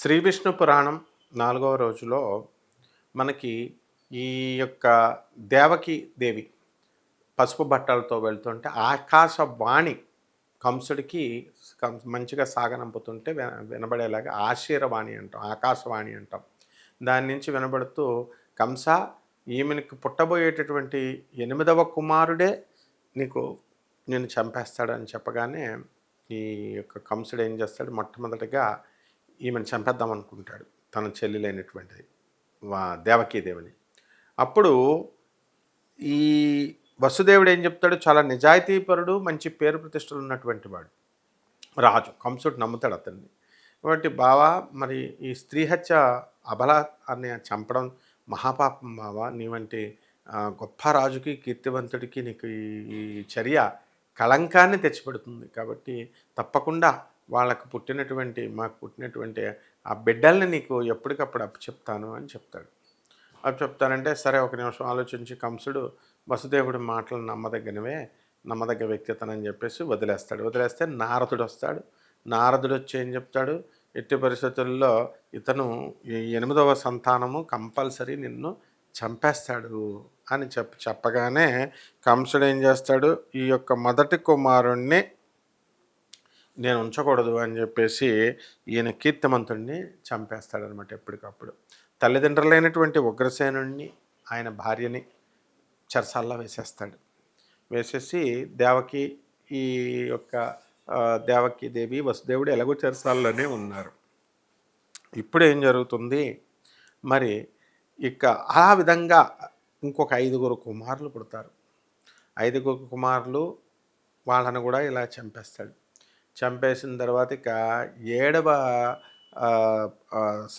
శ్రీ విష్ణు పురాణం 4వ రోజులో మనకి ఈ యొక్క దేవకి దేవి పసుపు బట్టలతో వెళ్తుంటే ఆకాశవాణి కంసుడికి మంచిగా సాగనంపుతుంటే వినబడేలాగా ఆశీరవాణి అంటాం, ఆకాశవాణి అంటాం. దాని నుంచి వినబడుతూ కంస, ఈమెనికి పుట్టబోయేటటువంటి 8వ కుమారుడే నీకు నిన్ను చంపేస్తాడని చెప్పగానే ఈ యొక్క కంసుడు ఏం చేస్తాడు, మొట్టమొదటిగా ఈమెను చంపేద్దాం అనుకుంటాడు, తన చెల్లెలైనటువంటిది దేవకీదేవిని. అప్పుడు ఈ వసుదేవుడు ఏం చెప్తాడు, చాలా నిజాయితీపరుడు, మంచి పేరు ప్రతిష్టలు ఉన్నటువంటి వాడు రాజు. కంసుడు నమ్ముతాడు అతన్ని. కాబట్టి బావా, మరి ఈ స్త్రీ హత్య అబల అని చంపడం మహాపాపం బావా, నీ వంటి గొప్ప రాజుకి, కీర్తివంతుడికి నీకు ఈ చర్య కళంకాన్ని తెచ్చిపెడుతుంది. కాబట్టి తప్పకుండా మాకు పుట్టినటువంటి ఆ బిడ్డల్ని నీకు ఎప్పటికప్పుడు అప్పచెప్తాను అని చెప్తాడు. చెప్తానంటే సరే, ఒక నిమిషం ఆలోచించి కంసుడు వసుదేవుడి మాటలు నమ్మదగ్గ వ్యక్తితనని చెప్పేసి వదిలేస్తే నారదుడు వస్తాడు. నారదుడు వచ్చి ఏం చెప్తాడు, ఎట్టి పరిస్థితుల్లో ఇతను 8వ సంతానము కంపల్సరీ నిన్ను చంపేస్తాడు అని చెప్పగానే కంసుడు ఏం చేస్తాడు, ఈ యొక్క మొదటి కుమారుణ్ణి నేను ఉంచకూడదు అని చెప్పేసి ఈయన కీర్తిమంతుడిని చంపేస్తాడనమాట. ఎప్పటికప్పుడు తల్లిదండ్రులైనటువంటి ఉగ్రసేనుణ్ణి, ఆయన భార్యని చెరసాల్లో వేసేసి దేవకి, ఈ యొక్క దేవకి దేవి, వసుదేవుడు ఎలాగో చెరసాల్లోనే ఉన్నారు. ఇప్పుడు ఏం జరుగుతుంది మరి, ఇక ఆ విధంగా ఇంకొక 5గురు కుమారులు పుడతారు. 5గురు కుమారులు, వాళ్ళని కూడా ఇలా చంపేసిన తర్వాత ఇక 7వ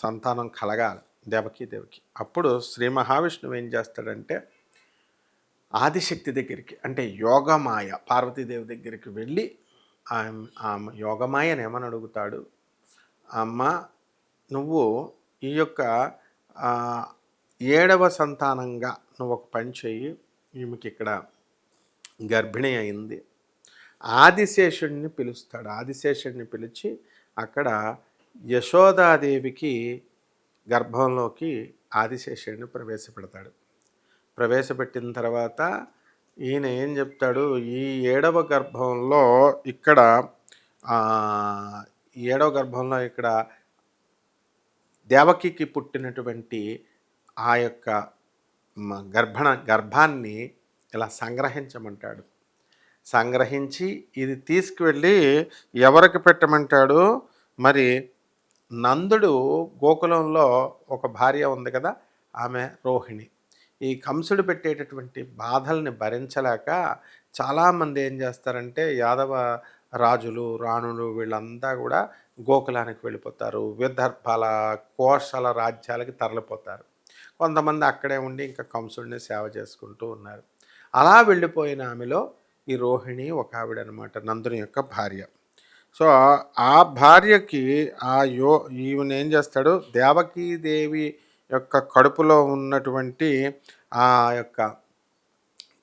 సంతానం కలగాలి దేవకీదేవికి. అప్పుడు శ్రీ మహావిష్ణువు ఏం చేస్తాడంటే, ఆదిశక్తి దగ్గరికి, అంటే యోగమాయ పార్వతీదేవి దగ్గరికి వెళ్ళి ఆమె యోగమాయని ఏమని అడుగుతాడు, అమ్మ నువ్వు ఈ యొక్క 7వ సంతానంగా నువ్వు ఒక పని చెయ్యి, ఈమెకి ఇక్కడ గర్భిణి అయింది. ఆదిశేషుడిని పిలుస్తాడు. ఆదిశేషుడిని పిలిచి అక్కడ యశోదాదేవికి గర్భంలోకి ఆదిశేషుడిని ప్రవేశపెట్టిన తర్వాత ఈయన ఏం చెప్తాడు, ఈ 7వ గర్భంలో ఇక్కడ 7వ గర్భంలో ఇక్కడ దేవకికి పుట్టినటువంటి ఆ యొక్క గర్భాన్ని ఇలా సంగ్రహించమంటాడు. సంగ్రహించి ఇది తీసుకువెళ్ళి ఎవరికి పెట్టమంటాడు, మరి నందుడు గోకులంలో ఒక భార్య ఉంది కదా, ఆమె రోహిణి. ఈ కంసుడు పెట్టేటటువంటి బాధల్ని భరించలేక చాలామంది ఏం చేస్తారంటే, యాదవ రాజులు, రాణులు వీళ్ళంతా కూడా గోకులానికి వెళ్ళిపోతారు, విదర్భాల కోశల రాజ్యాలకి తరలిపోతారు. కొంతమంది అక్కడే ఉండి ఇంకా కంసుడిని సేవ చేసుకుంటూ ఉన్నారు. అలా వెళ్ళిపోయిన ఆమెలో ఈ రోహిణి ఒక ఆవిడ అనమాట, నందుని యొక్క భార్య. సో ఆ భార్యకి ఈవెన ఏం చేస్తాడు, దేవకీదేవి యొక్క కడుపులో ఉన్నటువంటి ఆ యొక్క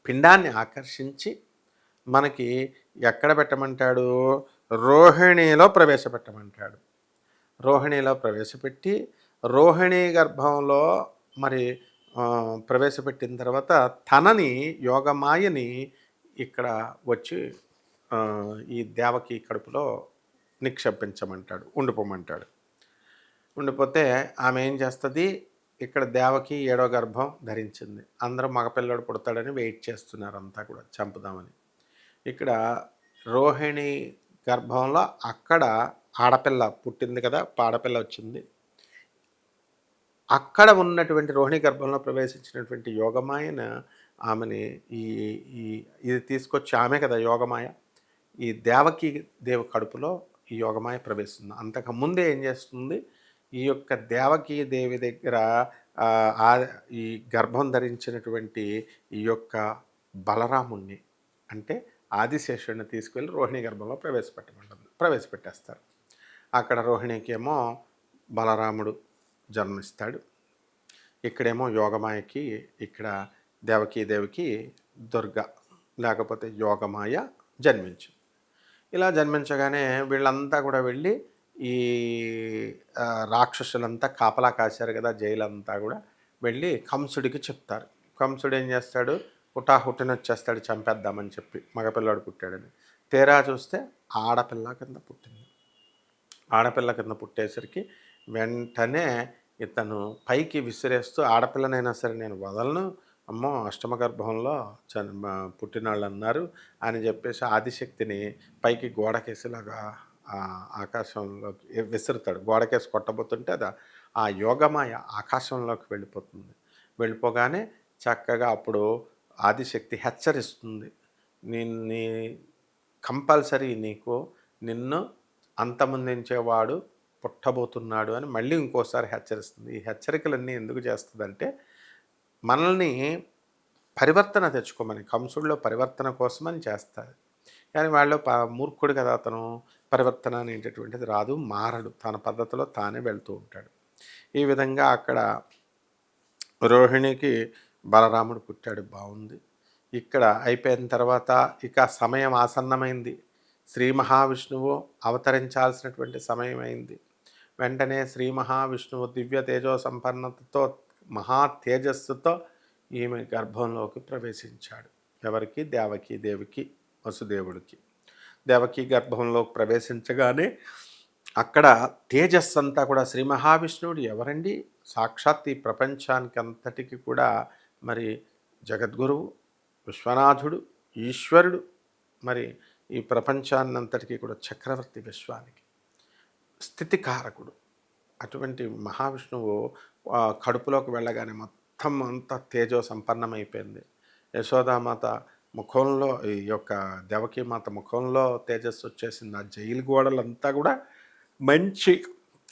పిండాన్ని ఆకర్షించి మనకి ఎక్కడ పెట్టమంటాడు, రోహిణిలో ప్రవేశపెట్టమంటాడు. రోహిణిలో ప్రవేశపెట్టి రోహిణి గర్భంలో మరి ప్రవేశపెట్టిన తర్వాత తనని, యోగమాయని ఇక్కడ వచ్చి ఈ దేవకి కడుపులో నిక్షేపించమంటాడు, ఉండిపోమంటాడు. ఉండిపోతే ఆమె ఏం చేస్తుంది, ఇక్కడ దేవకి 7వ గర్భం ధరించింది. అందరూ మగపిల్లడు పుడతాడని వెయిట్ చేస్తున్నారు అంతా కూడా, చంపుదామని. ఇక్కడ రోహిణి గర్భంలో అక్కడ ఆడపిల్ల పుట్టింది కదా, ఆడపిల్ల వచ్చింది. అక్కడ ఉన్నటువంటి రోహిణి గర్భంలో ప్రవేశించినటువంటి యోగమాయన ఆమెని ఇది తీసుకొచ్చి, ఆమె కదా యోగమాయ, ఈ దేవకి దేవి కడుపులో ఈ యోగమాయ ప్రవేశిస్తుంది. అంతకుముందే ఏం చేస్తుంది, ఈ యొక్క దేవకీ దేవి దగ్గర ఈ గర్భం ధరించినటువంటి ఈ యొక్క బలరాముణ్ణి, అంటే ఆదిశేషుడిని తీసుకెళ్ళి రోహిణి గర్భంలో ప్రవేశపెట్టేస్తారు. అక్కడ రోహిణికి ఏమో బలరాముడు జన్మిస్తాడు, ఇక్కడేమో యోగమాయకి, ఇక్కడ దేవకీదేవికి దుర్గ లేకపోతే యోగమాయ జన్మించింది. ఇలా జన్మించగానే వీళ్ళంతా కూడా వెళ్ళి ఈ రాక్షసులంతా కాపలా కాశారు కదా జైలంతా కూడా వెళ్ళి కంసుడికి చెప్తారు. కంసుడు ఏం చేస్తాడు, హుటాహుటిన వచ్చేస్తాడు చంపేద్దామని చెప్పి, మగపిల్లాడు పుట్టాడని. తీరా చూస్తే ఆడపిల్ల కింద పుట్టింది. ఆడపిల్ల కింద పుట్టేసరికి వెంటనే ఇతను పైకి విసిరేస్తూ, ఆడపిల్లనైనా సరే నేను వదలను, అమ్మో అష్టమ గర్భంలో పుట్టినాళ్ళు అన్నారు అని చెప్పేసి ఆదిశక్తిని పైకి గోడకేసేలాగా ఆకాశంలోకి విసురుతాడు. గోడకేసి కొట్టబోతుంటే అది ఆ యోగమాయ ఆకాశంలోకి వెళ్ళిపోతుంది. వెళ్ళిపోగానే చక్కగా అప్పుడు ఆదిశక్తి హెచ్చరిస్తుంది, నిన్ను కంపల్సరీ నీకు నిన్ను అంతమొందించేవాడు పుట్టబోతున్నాడు అని మళ్ళీ ఇంకోసారి హెచ్చరిస్తుంది. ఈ హెచ్చరికలన్నీ ఎందుకు చేస్తుందంటే మనల్ని పరివర్తన తెచ్చుకోమని, కంసుడిలో పరివర్తన కోసమని చేస్తుంది. కానీ వాళ్ళు మూర్ఖుడు కదా అతను, పరివర్తన అనేటటువంటిది రాదు, మారడు, తన పద్ధతిలో తానే వెళ్తూ ఉంటాడు. ఈ విధంగా అక్కడ రోహిణికి బలరాముడు పుట్టాడు, బాగుంది. ఇక్కడ అయిపోయిన తర్వాత ఇక సమయం ఆసన్నమైంది. శ్రీ మహావిష్ణువు అవతరించాల్సినటువంటి సమయం అయింది. వెంటనే శ్రీ మహావిష్ణువు దివ్య తేజో సంపన్నతతో, మహా తేజస్సుతో ఈమె గర్భంలోకి ప్రవేశించాడు. ఎవరికి? దేవికి, వసుదేవుడికి. దేవకి గర్భంలోకి ప్రవేశించగానే అక్కడ తేజస్సు అంతా కూడా, శ్రీ మహావిష్ణువుడు ఎవరండి? సాక్షాత్ ఈ ప్రపంచానికి అంతటికి కూడా మరి జగద్గురువు, విశ్వనాథుడు, ఈశ్వరుడు, మరి ఈ ప్రపంచాన్నంతటికీ కూడా చక్రవర్తి, విశ్వానికి స్థితికారకుడు. అటువంటి మహావిష్ణువు కడుపులోకి వెళ్ళగానే మొత్తం అంతా తేజో సంపన్నమైపోయింది. యశోదామాత ముఖంలో, ఈ యొక్క దేవకీమాత ముఖంలో తేజస్సు వచ్చేసింది. ఆ జైలు గోడలంతా కూడా మంచి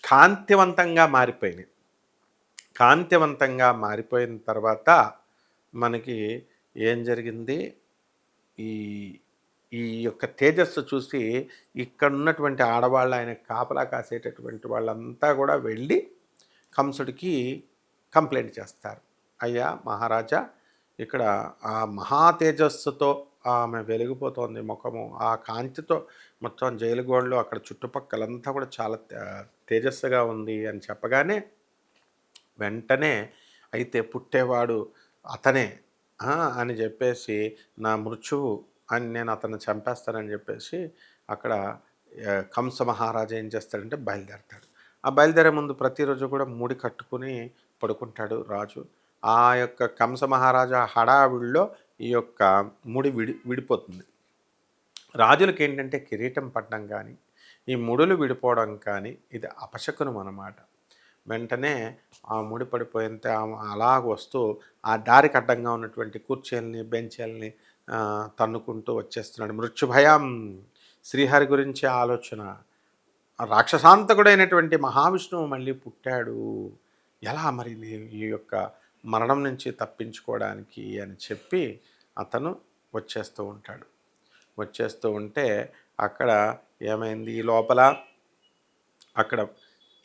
కాంతివంతంగా మారిపోయినాయి. కాంతివంతంగా మారిపోయిన తర్వాత మనకి ఏం జరిగింది, ఈ ఈ యొక్క తేజస్సు చూసి ఇక్కడ ఉన్నటువంటి ఆడవాళ్ళు, ఆయన కాపలా కాసేటటువంటి వాళ్ళంతా కూడా వెళ్ళి కంసుడికి కంప్లైంట్ చేస్తారు. అయ్యా మహారాజా, ఇక్కడ ఆ మహా తేజస్సుతో ఆమె వెలిగిపోతోంది ముఖము, ఆ కాంతితో మొత్తం జైలు గోడలు అక్కడ చుట్టుపక్కలంతా కూడా చాలా తేజస్సుగా ఉంది అని చెప్పగానే వెంటనే అయితే పుట్టేవాడు అతనే అని చెప్పేసి, నా మృత్యువు అని నేను అతన్ని చంపేస్తానని చెప్పేసి అక్కడ కంస మహారాజా ఏం చేస్తాడంటే బయలుదేరతాడు. ఆ బయలుదేరే ముందు ప్రతిరోజు కూడా ముడి కట్టుకుని పడుకుంటాడు రాజు. ఆ యొక్క కంస మహారాజా హడావిడిలో ఈ యొక్క ముడి విడిపోతుంది. రాజులకి ఏంటంటే కిరీటం పడడం కానీ, ఈ ముడులు విడిపోవడం కానీ ఇది అపశకునం అన్నమాట. వెంటనే ఆ ముడి పడిపోయితే అలాగ వస్తూ ఆ దారికి అడ్డంగా ఉన్నటువంటి కుర్చీలని, బెంచీలని తన్నుకుంటూ వచ్చేస్తున్నాడు. మృత్యుభయం, శ్రీహరి గురించి ఆలోచన, రాక్షసాంతకుడైనటువంటి మహావిష్ణువు మళ్ళీ పుట్టాడు, ఎలా మరి ఈ యొక్క మరణం నుంచి తప్పించుకోవడానికి అని చెప్పి అతను వచ్చేస్తూ ఉంటాడు. వచ్చేస్తూ ఉంటే అక్కడ ఏమైంది, ఈ లోపల అక్కడ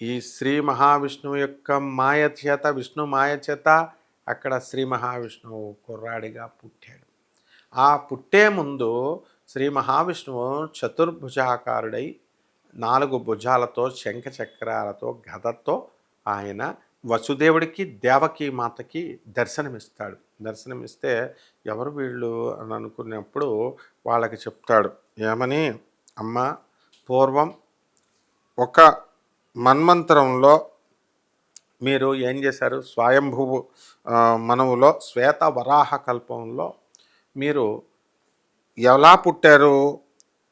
ఈ శ్రీ మహావిష్ణువు యొక్క మాయ చేత, విష్ణు మాయ చేత అక్కడ శ్రీ మహావిష్ణువు కుర్రాడిగా పుట్టాడు. ఆ పుట్టే ముందు శ్రీ మహావిష్ణువు చతుర్భుజాకారుడై 4 భుజాలతో, శంఖ చక్రాలతో, గదతో ఆయన వసుదేవుడికి, దేవకీ మాతకి దర్శనమిస్తాడు. దర్శనమిస్తే ఎవరు వీళ్ళు అని అనుకున్నప్పుడు వాళ్ళకి చెప్తాడు, ఏమని, అమ్మ పూర్వం ఒక మన్వంతరంలో మీరు ఏం చేశారు, స్వయంభువు మనవులో శ్వేత వరాహ కల్పంలో మీరు ఎలా పుట్టారు,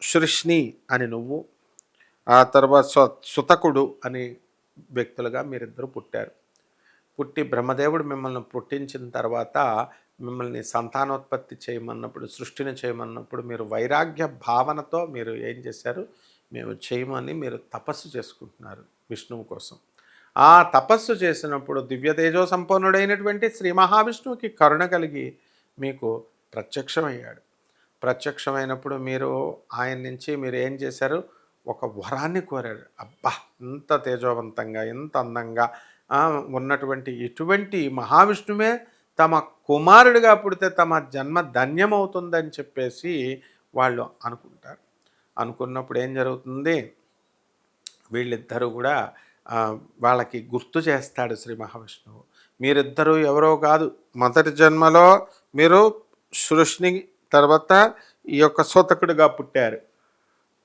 సృష్ణి అని నువ్వు, ఆ తర్వాత సుతకుడు అని వ్యక్తులుగా మీరిద్దరూ పుట్టారు. పుట్టి బ్రహ్మదేవుడు మిమ్మల్ని పుట్టించిన తర్వాత మిమ్మల్ని సంతానోత్పత్తి చేయమన్నప్పుడు, సృష్టిని చేయమన్నప్పుడు మీరు వైరాగ్య భావనతో మీరు ఏం చేశారు, మేము చేయమని మీరు తపస్సు చేసుకుంటున్నారు విష్ణువు కోసం. ఆ తపస్సు చేసినప్పుడు దివ్య తేజో సంపన్నుడైనటువంటి శ్రీ మహావిష్ణువుకి కరుణ కలిగి మీకు ప్రత్యక్షమయ్యాడు. ప్రత్యక్షమైనప్పుడు మీరు ఆయన నుంచి మీరు ఏం చేశారు, ఒక వరాన్ని కోరారు. అబ్బా, ఇంత తేజోవంతంగా, ఇంత అందంగా ఉన్నటువంటి ఇటువంటి మహావిష్ణువే తమ కుమారుడిగా పుడితే తమ జన్మ ధన్యమవుతుందని చెప్పేసి వాళ్ళు అనుకుంటారు. అనుకున్నప్పుడు ఏం జరుగుతుంది, వీళ్ళిద్దరూ కూడా వాళ్ళకి గుర్తు చేస్తాడు శ్రీ మహావిష్ణువు. మీరిద్దరూ ఎవరో కాదు, మొదటి జన్మలో మీరు సృష్ని తర్వాత ఈ యొక్క సూతకుడిగా పుట్టారు.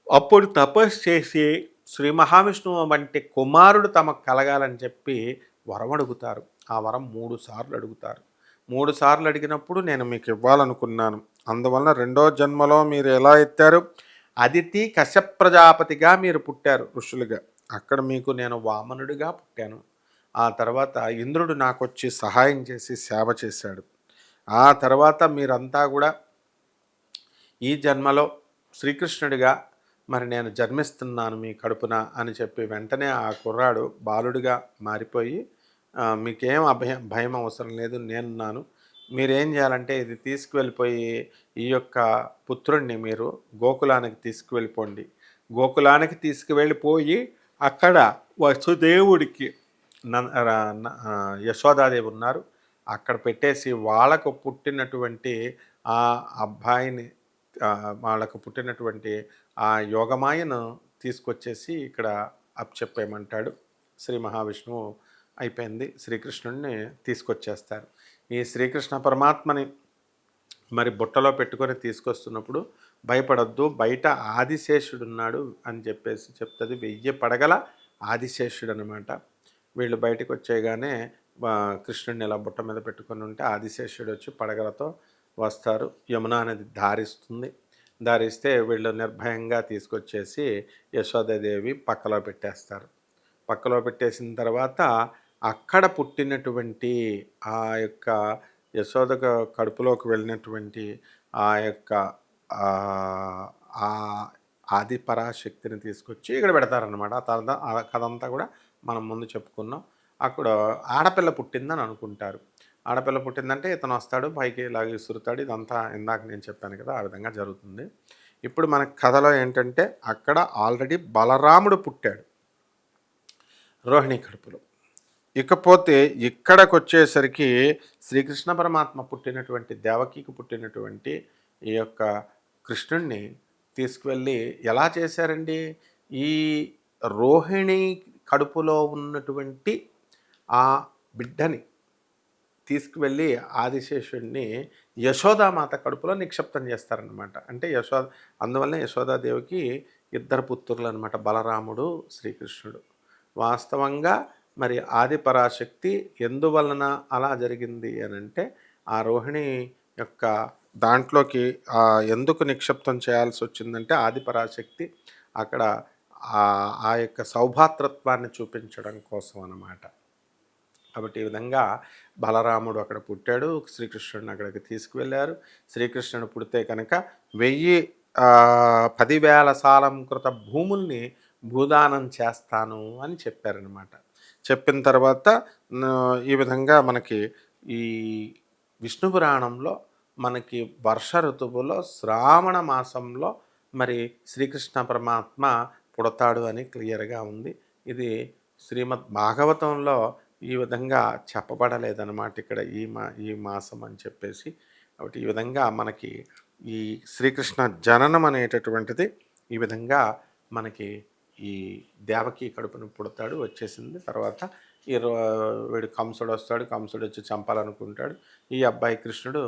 అప్పుడు తపస్సు చేసి శ్రీ మహావిష్ణువు వంటి కుమారుడు తమకు కలగాలని చెప్పి వరం అడుగుతారు. ఆ వరం 3 సార్లు అడుగుతారు. 3 సార్లు అడిగినప్పుడు నేను మీకు ఇవ్వాలనుకున్నాను. అందువలన రెండో జన్మలో మీరు ఎలా ఎత్తారు, అదితి కశ్యప ప్రజాపతిగా మీరు పుట్టారు ఋషులుగా. అక్కడ మీకు నేను వామనుడిగా పుట్టాను. ఆ తర్వాత ఇంద్రుడు నాకొచ్చి సహాయం చేసి సేవ చేశాడు. ఆ తర్వాత మీరంతా కూడా ఈ జన్మలో శ్రీకృష్ణుడిగా మరి నేను జన్మిస్తున్నాను మీ కడుపున అని చెప్పి వెంటనే ఆ కుర్రాడు బాలుడిగా మారిపోయి మీకేం భయం అవసరం లేదు, నేనున్నాను, మీరేం చేయాలంటే ఇది తీసుకువెళ్ళిపోయి ఈ యొక్క పుత్రుణ్ణి మీరు గోకులానికి తీసుకువెళ్ళిపోండి. గోకులానికి తీసుకువెళ్ళిపోయి అక్కడ వసుదేవుడికి యశోదాదేవి ఉన్నారు, అక్కడ పెట్టేసి వాళ్ళకు పుట్టినటువంటి ఆ అబ్బాయిని వాళ్ళకు పుట్టినటువంటి ఆ యోగమాయను తీసుకొచ్చేసి ఇక్కడ అప్పచెప్పేయమంటాడు శ్రీ మహావిష్ణువు. అయిపోయింది, శ్రీకృష్ణుడిని తీసుకొచ్చేస్తారు. ఈ శ్రీకృష్ణ పరమాత్మని మరి బుట్టలో పెట్టుకొని తీసుకొస్తున్నప్పుడు భయపడొద్దు, బయట ఆదిశేషుడున్నాడు అని చెప్పేసి చెప్తుంది. 1000 పడగల ఆదిశేషుడు అనమాట. వీళ్ళు బయటకు వచ్చేయగానే కృష్ణుడిని ఇలా బుట్ట మీద పెట్టుకొని ఉంటే ఆదిశేషుడు వచ్చి పడగలతో వస్తారు. యమునా నది దారిస్తుంది. దారిస్తే వీళ్ళు నిర్భయంగా తీసుకొచ్చేసి యశోదాదేవి పక్కలో పెట్టేస్తారు. పక్కలో పెట్టేసిన తర్వాత అక్కడ పుట్టినటువంటి ఆ యొక్క యశోద కడుపులోకి వెళ్ళినటువంటి ఆ యొక్క ఆది పరాశక్తిని తీసుకొచ్చి ఇక్కడ పెడతారనమాట. ఆ తర్వాత ఆ కథంతా కూడా మనం ముందు చెప్పుకున్నాం. అక్కడ ఆడపిల్ల పుట్టిందని అనుకుంటారు. ఆడపిల్ల పుట్టిందంటే ఇతను వస్తాడు, పైకి ఇలాగ విసురుతాడు. ఇదంతా ఇందాక నేను చెప్పాను కదా, ఆ విధంగా జరుగుతుంది. ఇప్పుడు మన కథలో ఏంటంటే అక్కడ ఆల్రెడీ బలరాముడు పుట్టాడు రోహిణి కడుపులో. ఇకపోతే ఇక్కడికి వచ్చేసరికి శ్రీకృష్ణ పరమాత్మ పుట్టినటువంటి దేవకికి పుట్టినటువంటి ఈ యొక్క కృష్ణుణ్ణి తీసుకువెళ్ళి ఎలా చేశారండి, ఈ రోహిణి కడుపులో ఉన్నటువంటి ఆ బిడ్డని తీసుకువెళ్ళి ఆదిశేషుడిని యశోదామాత కడుపులో నిక్షిప్తం చేస్తారనమాట. అంటే అందువల్లనే యశోదాదేవికి 2 పుత్రులు అనమాట, బలరాముడు శ్రీకృష్ణుడు. వాస్తవంగా మరి ఆది పరాశక్తి ఎందువలన అలా జరిగింది అని అంటే ఆ రోహిణి యొక్క దాంట్లోకి ఎందుకు నిక్షిప్తం చేయాల్సి వచ్చిందంటే ఆది పరాశక్తి అక్కడ ఆ యొక్క సౌభాతృత్వాన్ని చూపించడం కోసం అన్నమాట. కాబట్టి ఈ విధంగా బలరాముడు అక్కడ పుట్టాడు, శ్రీకృష్ణుడిని అక్కడికి తీసుకువెళ్ళారు. శ్రీకృష్ణుడు పుడితే కనుక 10,000 సాలంకృత భూముల్ని భూదానం చేస్తాను అని చెప్పారనమాట. చెప్పిన తర్వాత ఈ విధంగా మనకి ఈ విష్ణు పురాణంలో మనకి వర్ష ఋతువులో శ్రావణ మాసంలో మరి శ్రీకృష్ణ పరమాత్మ పుడతాడు అని క్లియర్గా ఉంది. ఇది శ్రీమద్ భాగవతంలో ఈ విధంగా చెప్పబడలేదన్నమాట ఇక్కడ ఈ మాసం అని చెప్పేసి. కాబట్టి ఈ విధంగా మనకి ఈ శ్రీకృష్ణ జననం అనేటటువంటిది ఈ విధంగా మనకి ఈ దేవకి కడుపును పుడతాడు, వచ్చేసింది. తర్వాత వీడు కంసుడు వస్తాడు, కంసుడు వచ్చి చంపాలనుకుంటాడు. ఈ అబ్బాయి కృష్ణుడు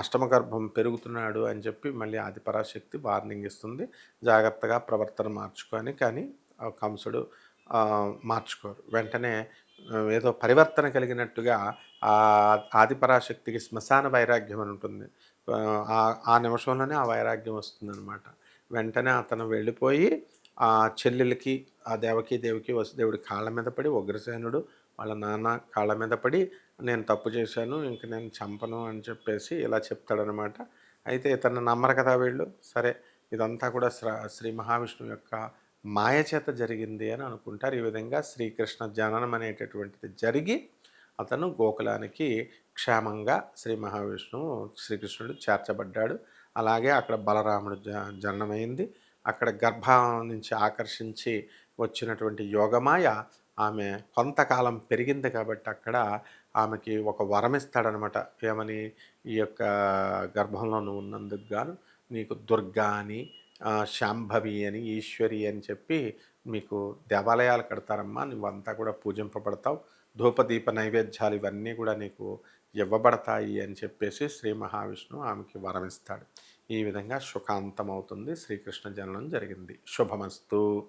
అష్టమ గర్భం పెరుగుతున్నాడు అని చెప్పి మళ్ళీ ఆది పరాశక్తి వార్నింగ్ ఇస్తుంది, జాగ్రత్తగా ప్రవర్తన మార్చుకొని. కానీ కంసుడు మార్చుకోరు. వెంటనే ఏదో పరివర్తన కలిగినట్టుగా ఆది పరాశక్తికి శ్మశాన వైరాగ్యం అని ఉంటుంది. ఆ నిమిషంలోనే ఆ వైరాగ్యం వస్తుందన్నమాట. వెంటనే అతను వెళ్ళిపోయి ఆ చెల్లెలకి, ఆ దేవికి వసుదేవుడి కాళ్ళ మీద పడి, ఉగ్రసేనుడు వాళ్ళ నాన్న కాళ్ళ మీద పడి నేను తప్పు చేశాను, ఇంక నేను చంపను అని చెప్పేసి ఇలా చెప్తాడనమాట. అయితే ఇతను నమ్మరు కదా వీళ్ళు. సరే ఇదంతా కూడా శ్రీ మహావిష్ణువు యొక్క మాయ చేత జరిగింది అని అనుకుంటారు. ఈ విధంగా శ్రీకృష్ణ జననం అనేటటువంటిది జరిగి అతను గోకులానికి క్షేమంగా శ్రీ మహావిష్ణువు శ్రీకృష్ణుడు చేర్చబడ్డాడు. అలాగే అక్కడ బలరాముడు జననమైంది. అక్కడ గర్భం నుంచి ఆకర్షించి వచ్చినటువంటి యోగమాయ ఆమె కొంతకాలం పెరిగింది కాబట్టి అక్కడ ఆమెకి ఒక వరం ఇస్తాడనమాట. ఏమని, ఈ యొక్క గర్భంలో నువ్వు ఉన్నందుకు గాను నీకు దుర్గా అని, శాంభవి అని, ఈశ్వరి అని చెప్పి మీకు దేవాలయాలు కడతారమ్మా, నువ్వంతా కూడా పూజింపబడతావు, ధూపదీప నైవేద్యాలు ఇవన్నీ కూడా నీకు ఇవ్వబడతాయి అని చెప్పేసి శ్రీ మహావిష్ణువు ఆమెకి వరమిస్తాడు. ఈ విధంగా సుఖాంతమవుతుంది. శ్రీకృష్ణ జననం జరిగింది. శుభమస్తు.